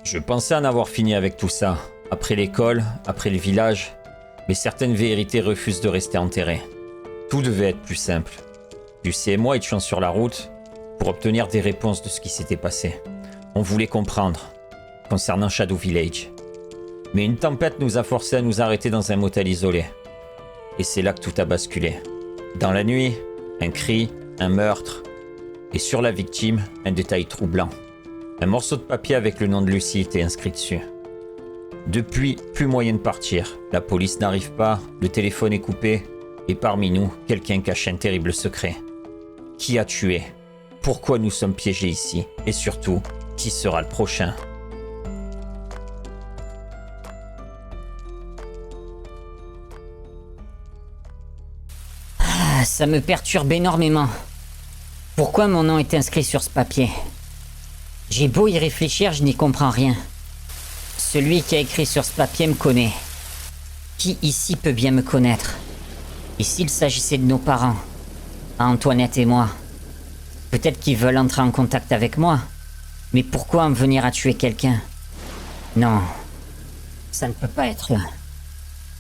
Je pensais en avoir fini avec tout ça, après l'école, après le village, mais certaines vérités refusent de rester enterrées. Tout devait être plus simple. Lucie et moi étions sur la route pour obtenir des réponses de ce qui s'était passé. On voulait comprendre, concernant Shadow Village. Mais une tempête nous a forcés à nous arrêter dans un motel isolé. Et c'est là que tout a basculé. Dans la nuit, un cri, un meurtre, et sur la victime, un détail troublant. Un morceau de papier avec le nom de Lucie était inscrit dessus. Depuis, plus moyen de partir. La police n'arrive pas, le téléphone est coupé, et parmi nous, quelqu'un cache un terrible secret. Qui a tué? Pourquoi nous sommes piégés ici? Et surtout, qui sera le prochain? Ça me perturbe énormément. Pourquoi mon nom est inscrit sur ce papier? J'ai beau y réfléchir, je n'y comprends rien. Celui qui a écrit sur ce papier me connaît. Qui ici peut bien me connaître? Et s'il s'agissait de nos parents, Antoinette et moi, peut-être qu'ils veulent entrer en contact avec moi. Mais pourquoi en venir à tuer quelqu'un? Non, ça ne peut pas être là.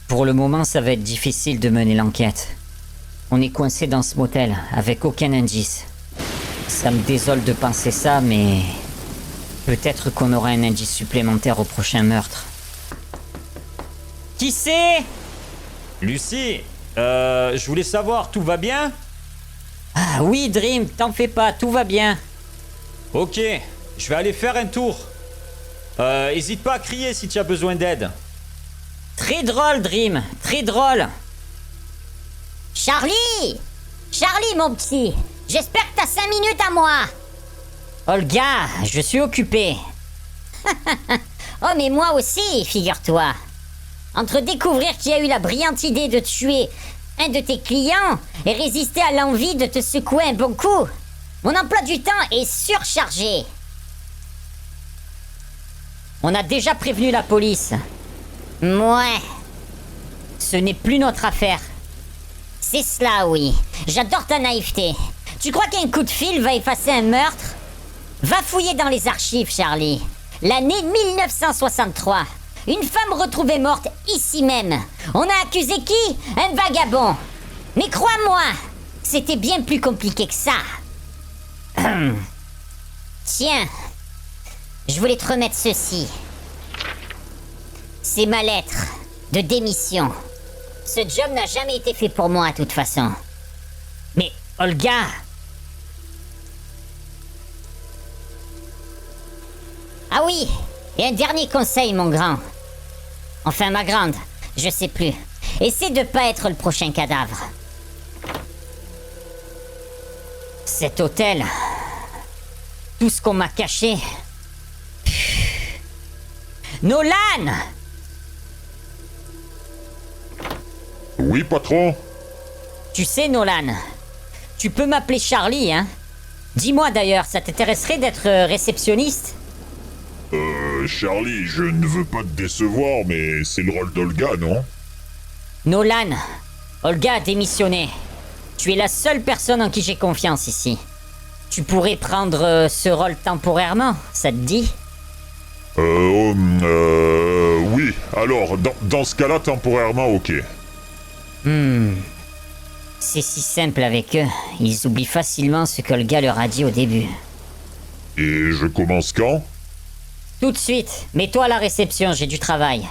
Pour le moment, ça va être difficile de mener l'enquête. On est coincé dans ce motel, avec aucun indice. Ça me désole de penser ça, mais... peut-être qu'on aura un indice supplémentaire au prochain meurtre. Qui c'est? Lucie, je voulais savoir, tout va bien? Ah oui, Dream, t'en fais pas, tout va bien. Ok, je vais aller faire un tour. Hésite pas à crier si tu as besoin d'aide. Très drôle, Dream, très drôle. Charlie! Charlie, mon petit! J'espère que t'as 5 minutes à moi! Olga, je suis occupé. Oh, mais moi aussi, figure-toi. Entre découvrir qui a eu la brillante idée de tuer un de tes clients et résister à l'envie de te secouer un bon coup, mon emploi du temps est surchargé. On a déjà prévenu la police. Ouais, Ce n'est plus notre affaire. c'est cela, oui. J'adore ta naïveté. Tu crois qu'un coup de fil va effacer un meurtre? Va fouiller dans les archives, Charlie. L'année 1963. Une femme retrouvée morte ici même. On a accusé qui? Un vagabond. Mais crois-moi, c'était bien plus compliqué que ça. Tiens, je voulais te remettre ceci. C'est ma lettre de démission. Ce job n'a jamais été fait pour moi, de toute façon. Mais Olga, Ah oui, et un dernier conseil, mon grand. Enfin, ma grande, je sais plus. Essaie de pas être le prochain cadavre. cet hôtel, tout ce qu'on m'a caché. Nolan! Oui, patron? Tu sais, Nolan, tu peux m'appeler Charlie, hein? Dis-moi d'ailleurs, ça t'intéresserait d'être réceptionniste? Charlie, je ne veux pas te décevoir, mais c'est le rôle d'Olga, non? Nolan, Olga a démissionné. Tu es la seule personne en qui j'ai confiance ici. Tu pourrais prendre ce rôle temporairement, ça te dit? Oui, alors, dans ce cas-là, temporairement, ok. C'est si simple avec eux. Ils oublient facilement ce qu'Olga leur a dit au début. Et je commence quand? Tout de suite, mets-toi à la réception, j'ai du travail.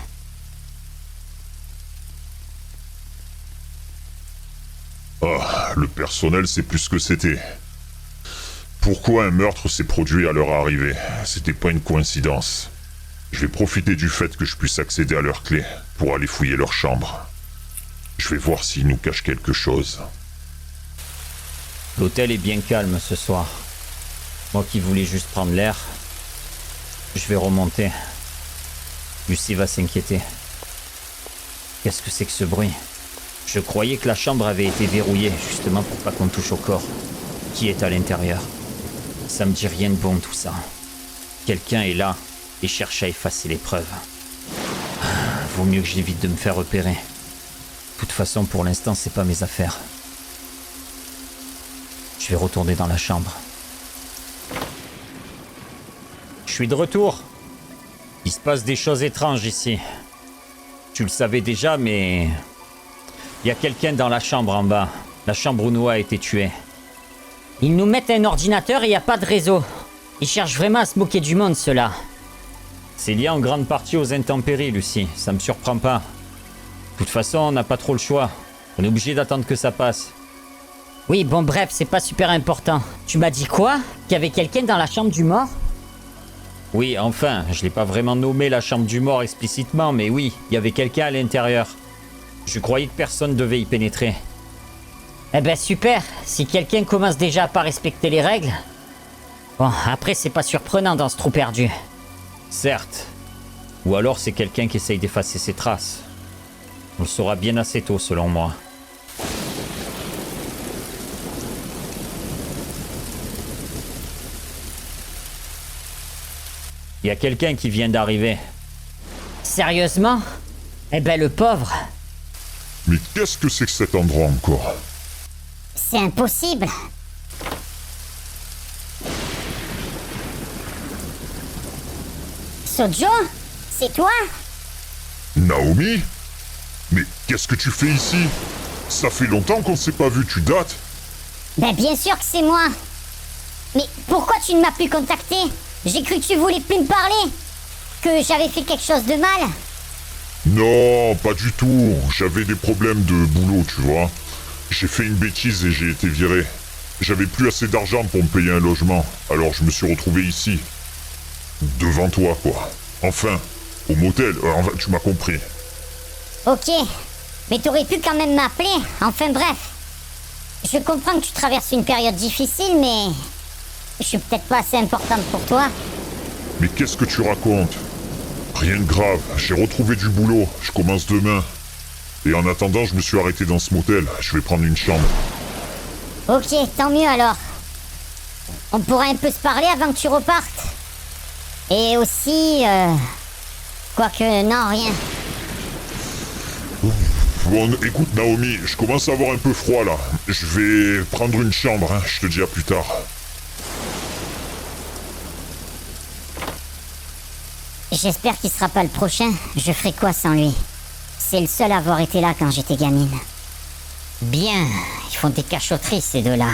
Ah, le personnel, c'est plus ce que c'était. Pourquoi un meurtre s'est produit à leur arrivée? C'était pas une coïncidence. Je vais profiter du fait que je puisse accéder à leurs clés pour aller fouiller leur chambre. Je vais voir s'ils nous cachent quelque chose. L'hôtel est bien calme ce soir. Moi qui voulais juste prendre l'air, je vais remonter. Lucie va s'inquiéter. Qu'est-ce que c'est que ce bruit? Je croyais que la chambre avait été verrouillée, justement pour pas qu'on touche au corps. Qui est à l'intérieur? Ça me dit rien de bon tout ça. Quelqu'un est là et cherche à effacer les preuves. Vaut mieux que j'évite de me faire repérer. De toute façon, pour l'instant, c'est pas mes affaires. Je vais retourner dans la chambre. Je suis de retour. Il se passe des choses étranges ici. Tu le savais déjà, mais... Il y a quelqu'un dans la chambre en bas. La chambre où Noah a été tué. Ils nous mettent un ordinateur et y a pas de réseau. Ils cherchent vraiment à se moquer du monde, ceux-là. C'est lié en grande partie aux intempéries, Lucie. Ça me surprend pas. De toute façon, on n'a pas trop le choix. On est obligé d'attendre que ça passe. Oui, bon bref, c'est pas super important. Tu m'as dit quoi? Qu'il y avait quelqu'un dans la chambre du mort? Oui, enfin, je l'ai pas vraiment nommé la chambre du mort explicitement, mais oui, il y avait quelqu'un à l'intérieur. Je croyais que personne devait y pénétrer. Eh ben super, si quelqu'un commence déjà à pas respecter les règles... Bon, après c'est pas surprenant dans ce trou perdu. Certes. Ou alors c'est quelqu'un qui essaye d'effacer ses traces. On le saura bien assez tôt, selon moi. Il y a quelqu'un qui vient d'arriver. Sérieusement? Eh ben le pauvre. Mais qu'est-ce que c'est que cet endroit encore? C'est impossible. Sojo, c'est toi? Naomi? Mais qu'est-ce que tu fais ici? Ça fait longtemps qu'on ne s'est pas vu, tu dates? Ben bien sûr que c'est moi. Mais pourquoi tu ne m'as plus contacté? J'ai cru que tu voulais plus me parler. Que j'avais fait quelque chose de mal. Non, pas du tout. J'avais des problèmes de boulot, tu vois. J'ai fait une bêtise et j'ai été viré. J'avais plus assez d'argent pour me payer un logement, alors je me suis retrouvé ici. Devant toi, quoi. Enfin, au motel, enfin, tu m'as compris. Ok, mais t'aurais pu quand même m'appeler. Enfin bref. Je comprends que tu traverses une période difficile, mais... Je suis peut-être pas assez importante pour toi. Mais qu'est-ce que tu racontes? Rien de grave, j'ai retrouvé du boulot, je commence demain. Et en attendant, je me suis arrêté dans ce motel, je vais prendre une chambre. Ok, tant mieux alors. On pourra un peu se parler avant que tu repartes. Et aussi... Quoique, non, rien. Bon, écoute Naomi, je commence à avoir un peu froid là. Je vais prendre une chambre, hein. Je te dis à plus tard. J'espère qu'il sera pas le prochain. Je ferai quoi sans lui? C'est le seul à avoir été là quand j'étais gamine. Bien, ils font des cachotteries ces deux-là.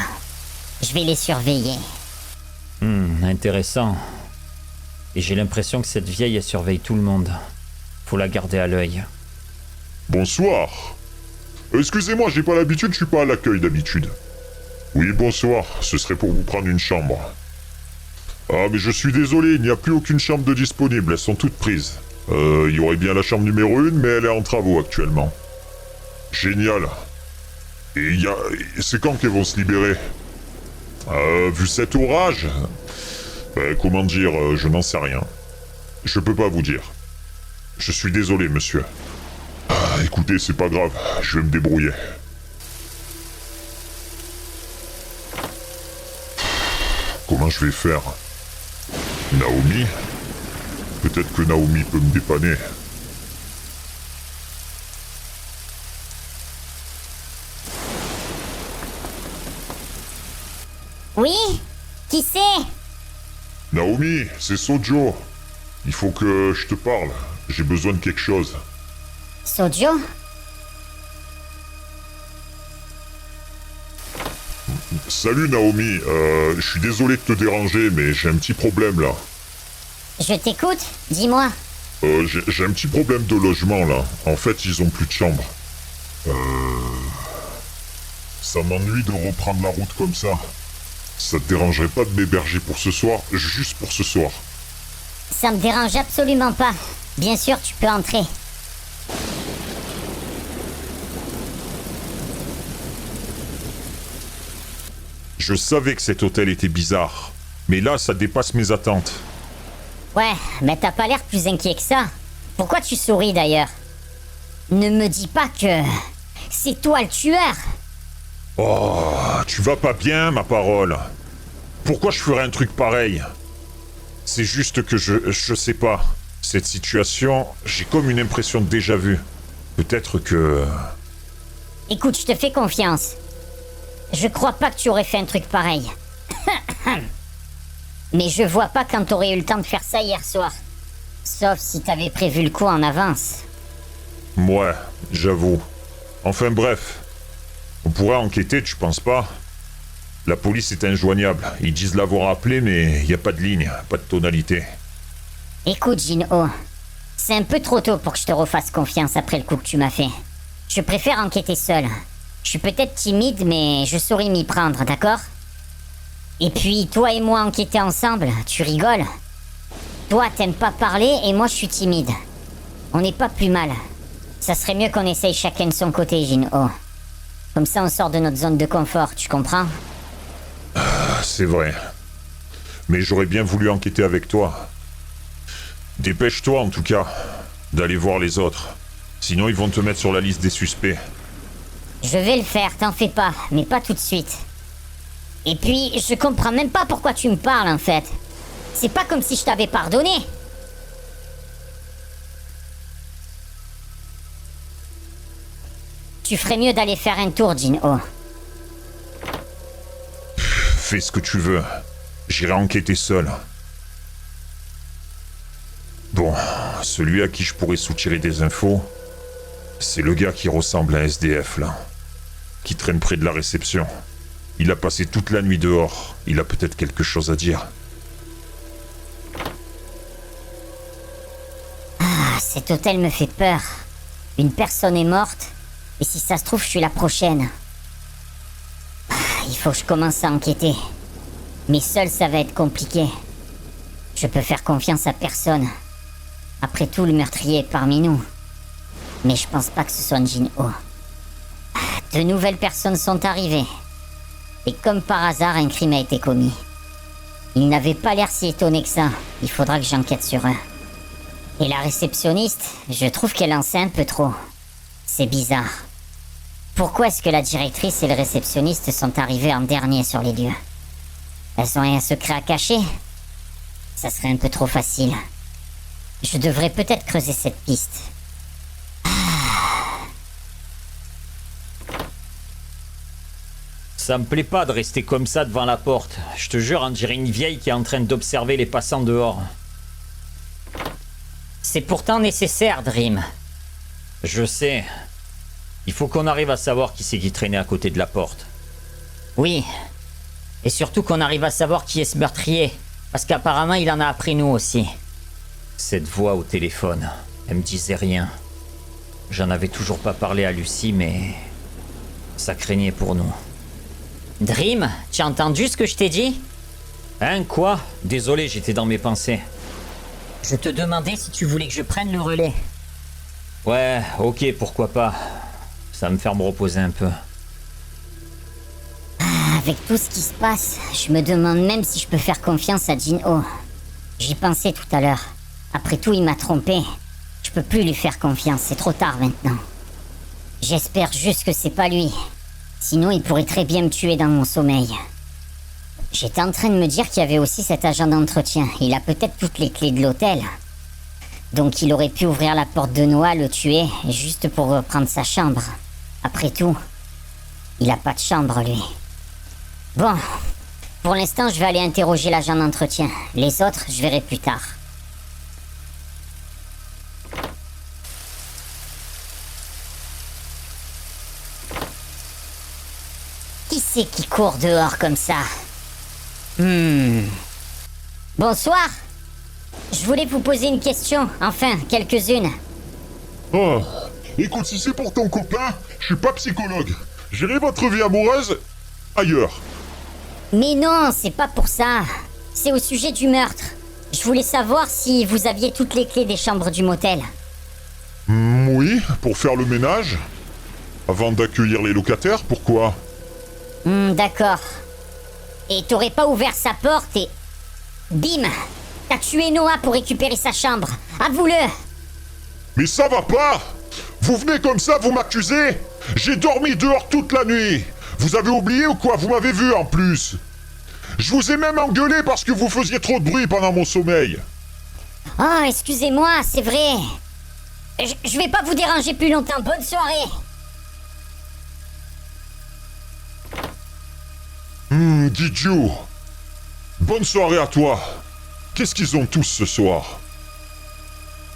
Je vais les surveiller. Intéressant. Et j'ai l'impression que cette vieille, elle surveille tout le monde. Faut la garder à l'œil. Bonsoir. Excusez-moi, j'ai pas l'habitude, je suis pas à l'accueil d'habitude. Oui, bonsoir, ce serait pour vous prendre une chambre. Ah, mais je suis désolé, il n'y a plus aucune chambre de disponible, elles sont toutes prises. Il y aurait bien la chambre numéro 1, mais elle est en travaux actuellement. Génial. Et c'est quand qu'elles vont se libérer? Vu cet orage... comment dire, je n'en sais rien. Je peux pas vous dire. Je suis désolé, monsieur. Écoutez, c'est pas grave, je vais me débrouiller. Comment je vais faire? Naomi? Peut-être que Naomi peut me dépanner. Oui? Qui c'est? Naomi, c'est Sojo. Il faut que je te parle. J'ai besoin de quelque chose. Sojo? Salut Naomi, je suis désolé de te déranger, mais j'ai un petit problème là. Je t'écoute, dis-moi. J'ai un petit problème de logement là. En fait, ils ont plus de chambre. Ça m'ennuie de reprendre la route comme ça. Ça te dérangerait pas de m'héberger pour ce soir, juste pour ce soir? Ça me dérange absolument pas. Bien sûr, tu peux entrer. Je savais que cet hôtel était bizarre, mais là, ça dépasse mes attentes. Ouais, mais t'as pas l'air plus inquiet que ça. Pourquoi tu souris d'ailleurs? Ne me dis pas que... c'est toi le tueur. Oh, tu vas pas bien, ma parole. Pourquoi je ferais un truc pareil? C'est juste que je sais pas. Cette situation, j'ai comme une impression de déjà-vu. Peut-être que... Écoute, je te fais confiance. Je crois pas que tu aurais fait un truc pareil. Mais je vois pas quand t'aurais eu le temps de faire ça hier soir. Sauf si t'avais prévu le coup en avance. Ouais, j'avoue. Enfin bref. On pourrait enquêter, tu penses pas? La police est injoignable. Ils disent l'avoir appelé, mais y a pas de ligne, pas de tonalité. Écoute, Jin-Ho, c'est un peu trop tôt pour que je te refasse confiance après le coup que tu m'as fait. Je préfère enquêter seul. Je suis peut-être timide, mais je saurais m'y prendre, d'accord? Et puis, toi et moi enquêter ensemble, tu rigoles? Toi, t'aimes pas parler et moi, je suis timide. On n'est pas plus mal. Ça serait mieux qu'on essaye chacun de son côté, Jin-Ho. Comme ça, on sort de notre zone de confort, tu comprends? C'est vrai. Mais j'aurais bien voulu enquêter avec toi. Dépêche-toi en tout cas, d'aller voir les autres. Sinon ils vont te mettre sur la liste des suspects. Je vais le faire, t'en fais pas, mais pas tout de suite. Et puis, je comprends même pas pourquoi tu me parles en fait. C'est pas comme si je t'avais pardonné. Tu ferais mieux d'aller faire un tour, Jin-Ho. Fais ce que tu veux. J'irai enquêter seul. Bon, celui à qui je pourrais soutirer des infos, c'est le gars qui ressemble à un SDF là. Qui traîne près de la réception. Il a passé toute la nuit dehors. Il a peut-être quelque chose à dire. Ah, cet hôtel me fait peur. Une personne est morte, et si ça se trouve, je suis la prochaine. Ah, il faut que je commence à enquêter. Mais seul, ça va être compliqué. Je peux faire confiance à personne. Après tout, le meurtrier est parmi nous. Mais je pense pas que ce soit Jin-Ho. De nouvelles personnes sont arrivées. Et comme par hasard, un crime a été commis. Ils n'avaient pas l'air si étonnés que ça. Il faudra que j'enquête sur eux. Et la réceptionniste, je trouve qu'elle en sait un peu trop. C'est bizarre. Pourquoi est-ce que la directrice et le réceptionniste sont arrivés en dernier sur les lieux? Elles ont un secret à cacher? Ça serait un peu trop facile. Je devrais peut-être creuser cette piste. Ça me plaît pas de rester comme ça devant la porte. Je te jure, on dirait une vieille qui est en train d'observer les passants dehors. C'est pourtant nécessaire, Dream. Je sais. Il faut qu'on arrive à savoir qui c'est qui traînait à côté de la porte. Oui. Et surtout qu'on arrive à savoir qui est ce meurtrier. Parce qu'apparemment, il en a après nous aussi. Cette voix au téléphone, elle me disait rien. J'en avais toujours pas parlé à Lucie, mais... ça craignait pour nous. Dream, tu as entendu ce que je t'ai dit? Hein, quoi? Désolé, j'étais dans mes pensées. Je te demandais si tu voulais que je prenne le relais. Ouais, ok, pourquoi pas. Ça va me faire me reposer un peu. Avec tout ce qui se passe, je me demande même si je peux faire confiance à Jin-Ho. J'y pensais tout à l'heure. Après tout, il m'a trompé. Je peux plus lui faire confiance, c'est trop tard maintenant. J'espère juste que c'est pas lui. Sinon, il pourrait très bien me tuer dans mon sommeil. J'étais en train de me dire qu'il y avait aussi cet agent d'entretien. Il a peut-être toutes les clés de l'hôtel. Donc il aurait pu ouvrir la porte de Noah, le tuer, juste pour reprendre sa chambre. Après tout, il a pas de chambre, lui. Bon, pour l'instant, je vais aller interroger l'agent d'entretien. Les autres, je verrai plus tard. Qui c'est qui court dehors comme ça? Bonsoir. Je voulais vous poser une question, enfin, quelques-unes. Oh, écoute, si c'est pour ton copain, je suis pas psychologue. Gérez votre vie amoureuse ailleurs. Mais non, c'est pas pour ça. C'est au sujet du meurtre. Je voulais savoir si vous aviez toutes les clés des chambres du motel. Oui, pour faire le ménage. Avant d'accueillir les locataires, pourquoi? D'accord. Et t'aurais pas ouvert sa porte et... Bim! T'as tué Noah pour récupérer sa chambre. Avoue-le! Mais ça va pas! Vous venez comme ça, vous m'accusez? J'ai dormi dehors toute la nuit. Vous avez oublié ou quoi? Vous m'avez vu en plus. Je vous ai même engueulé parce que vous faisiez trop de bruit pendant mon sommeil. Oh, excusez-moi, c'est vrai. Je vais pas vous déranger plus longtemps. Bonne soirée!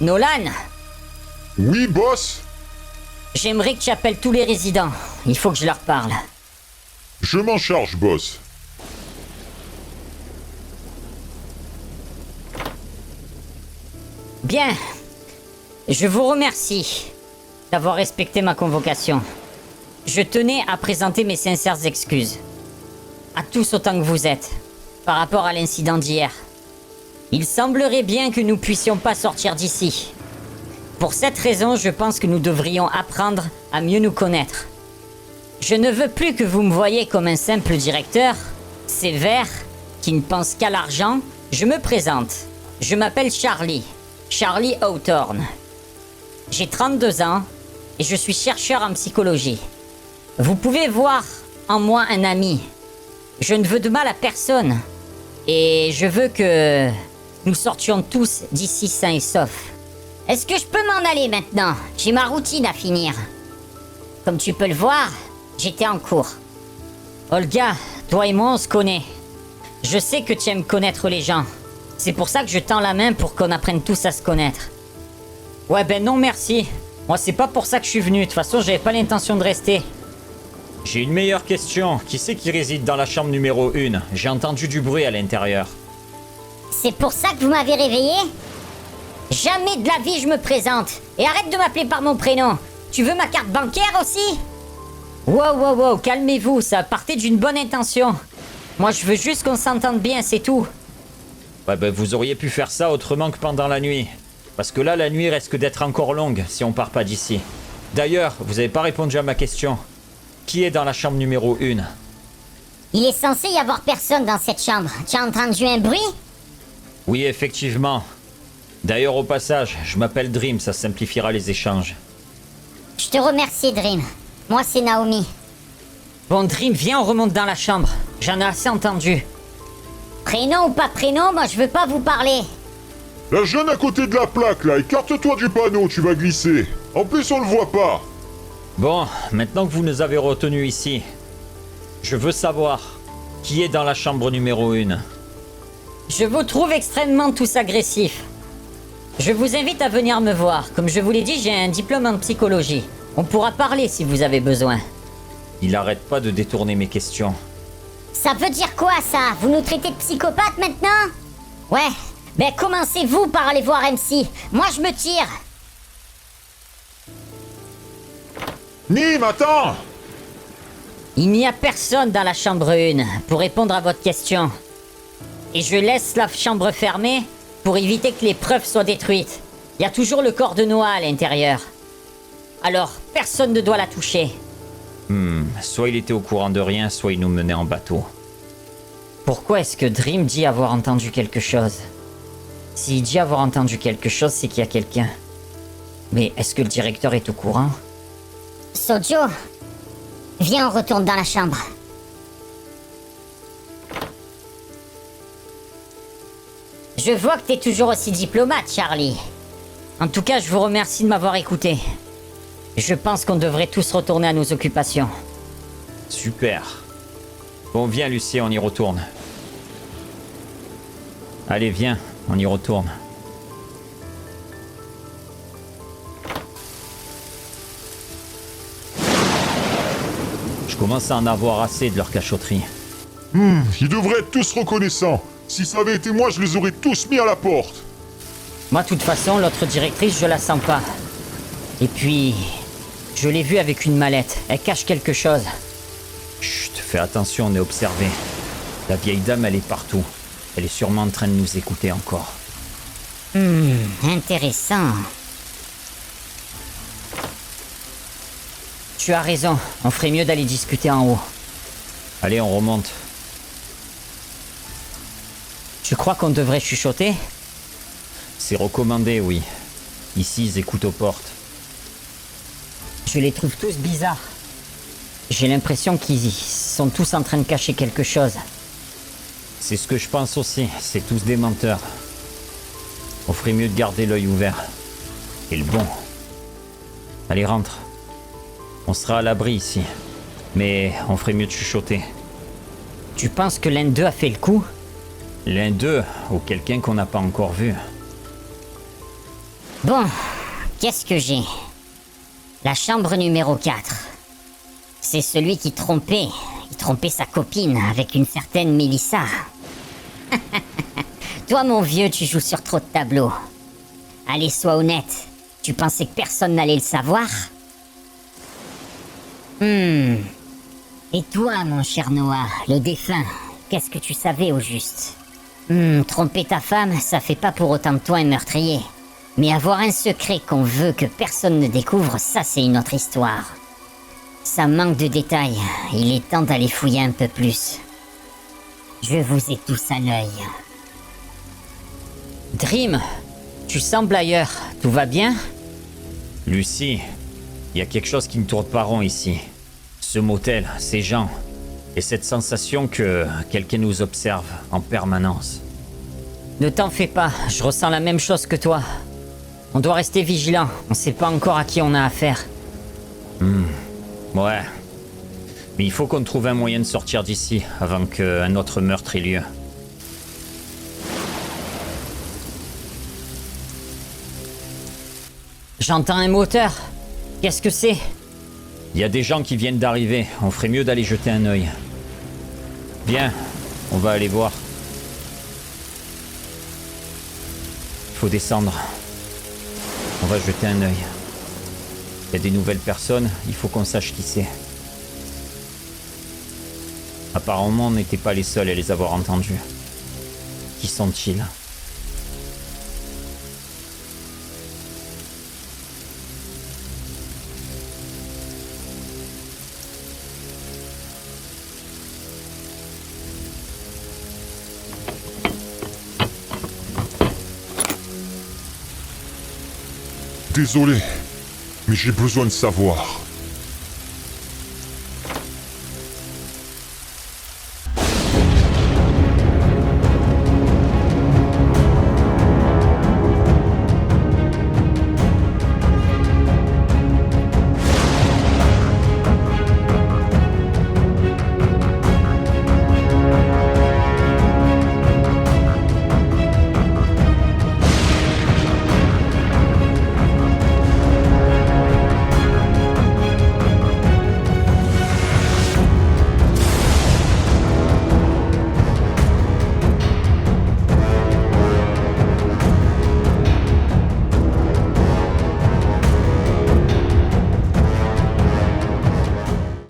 Nolan, Oui, boss? j'aimerais que tu appelles tous les résidents. Il faut que je leur parle. Je m'en charge, boss. Bien. Je vous remercie d'avoir respecté ma convocation. Je tenais à présenter mes sincères excuses. À tous autant que vous êtes, par rapport à l'incident d'hier. Il semblerait bien que nous puissions pas sortir d'ici. Pour cette raison, je pense que nous devrions apprendre à mieux nous connaître. Je ne veux plus que vous me voyiez comme un simple directeur, sévère, qui ne pense qu'à l'argent. Je me présente. Je m'appelle Charlie. Charlie Hawthorne. J'ai 32 ans et je suis chercheur en psychologie. Vous pouvez voir en moi un ami. Je ne veux de mal à personne. Et je veux que nous sortions tous d'ici sains et saufs. Est-ce que je peux m'en aller maintenant? J'ai ma routine à finir. Comme tu peux le voir, j'étais en cours. Olga, toi et moi on se connaît. Je sais que tu aimes connaître les gens. C'est pour ça que je tends la main pour qu'on apprenne tous à se connaître. Ouais ben non merci. Moi c'est pas pour ça que je suis venu. De toute façon j'avais pas l'intention de rester. J'ai une meilleure question. Qui c'est qui réside dans la chambre numéro 1? J'ai entendu du bruit à l'intérieur. C'est pour ça que vous m'avez réveillé? Jamais de la vie je me présente. Et arrête de m'appeler par mon prénom. Tu veux ma carte bancaire aussi? Wow, calmez-vous, ça partait d'une bonne intention. Moi je veux juste qu'on s'entende bien, c'est tout. Ouais ben vous auriez pu faire ça autrement que pendant la nuit. Parce que là la nuit risque d'être encore longue si on part pas d'ici. D'ailleurs, vous avez pas répondu à ma question. Qui est dans la chambre numéro 1? Il est censé y avoir personne dans cette chambre. Tu as entendu un bruit? Oui, effectivement. D'ailleurs, au passage, je m'appelle Dream, ça simplifiera les échanges. Je te remercie, Dream. Moi, c'est Naomi. Bon, Dream, viens, on remonte dans la chambre. J'en ai assez entendu. Prénom ou pas prénom, moi, je veux pas vous parler. La jeune à côté de la plaque, là, écarte-toi du panneau, tu vas glisser. En plus, on le voit pas. Bon, maintenant que vous nous avez retenus ici, je veux savoir qui est dans la chambre numéro 1. Je vous trouve extrêmement tous agressifs. Je vous invite à venir me voir. Comme je vous l'ai dit, j'ai un diplôme en psychologie. On pourra parler si vous avez besoin. Il arrête pas de détourner mes questions. Ça veut dire quoi, ça? Vous nous traitez de psychopathes maintenant? Ouais, ben commencez-vous par aller voir MC. Moi, je me tire. Nîmes, attends! Il n'y a personne dans la chambre 1 pour répondre à votre question. Et je laisse la chambre fermée pour éviter que les preuves soient détruites. Il y a toujours le corps de Noah à l'intérieur. Alors, personne ne doit la toucher. Soit il était au courant de rien, soit il nous menait en bateau. Pourquoi est-ce que Dream dit avoir entendu quelque chose? S'il dit avoir entendu quelque chose, c'est qu'il y a quelqu'un. Mais est-ce que le directeur est au courant? Sojo, viens, on retourne dans la chambre. Je vois que t'es toujours aussi diplomate, Charlie. En tout cas, je vous remercie de m'avoir écouté. Je pense qu'on devrait tous retourner à nos occupations. Super. Bon, viens Lucien, on y retourne. Allez, viens, on y retourne. Je commence à en avoir assez de leur cachotterie. Ils devraient être tous reconnaissants. Si ça avait été moi, je les aurais tous mis à la porte. Moi, de toute façon, l'autre directrice, je la sens pas. Et puis, je l'ai vue avec une mallette. Elle cache quelque chose. Chut, fais attention, on est observé. La vieille dame, elle est partout. Elle est sûrement en train de nous écouter encore. Intéressant. Tu as raison, on ferait mieux d'aller discuter en haut. Allez, on remonte. Tu crois qu'on devrait chuchoter? C'est recommandé, oui. Ici, ils écoutent aux portes. Je les trouve tous bizarres. J'ai l'impression qu'ils sont tous en train de cacher quelque chose. C'est ce que je pense aussi, c'est tous des menteurs. On ferait mieux de garder l'œil ouvert. Et le bon. Allez, rentre. On sera à l'abri ici. Mais on ferait mieux de chuchoter. Tu penses que l'un d'eux a fait le coup? L'un d'eux, ou quelqu'un qu'on n'a pas encore vu. Bon, qu'est-ce que j'ai? La chambre numéro 4. C'est celui qui trompait. Il trompait sa copine avec une certaine Mélissa. Toi, mon vieux, tu joues sur trop de tableaux. Allez, sois honnête. Tu pensais que personne n'allait le savoir? Et toi, mon cher Noah, le défunt, qu'est-ce que tu savais au juste? Tromper ta femme, ça fait pas pour autant de toi un meurtrier. Mais avoir un secret qu'on veut que personne ne découvre, ça c'est une autre histoire. Ça manque de détails. Il est temps d'aller fouiller un peu plus. Je vous ai tous à l'œil. Dream, tu sembles ailleurs. Tout va bien? Lucie, il y a quelque chose qui ne tourne pas rond ici. Ce motel, ces gens, et cette sensation que quelqu'un nous observe en permanence. Ne t'en fais pas, je ressens la même chose que toi. On doit rester vigilant, on sait pas encore à qui on a affaire. Ouais. Mais il faut qu'on trouve un moyen de sortir d'ici avant qu'un autre meurtre ait lieu. J'entends un moteur. Qu'est-ce que c'est? Il y a des gens qui viennent d'arriver, on ferait mieux d'aller jeter un œil. Viens, on va aller voir. Il faut descendre. On va jeter un œil. Il y a des nouvelles personnes, il faut qu'on sache qui c'est. Apparemment, on n'était pas les seuls à les avoir entendus. Qui sont-ils ? Désolé, mais j'ai besoin de savoir.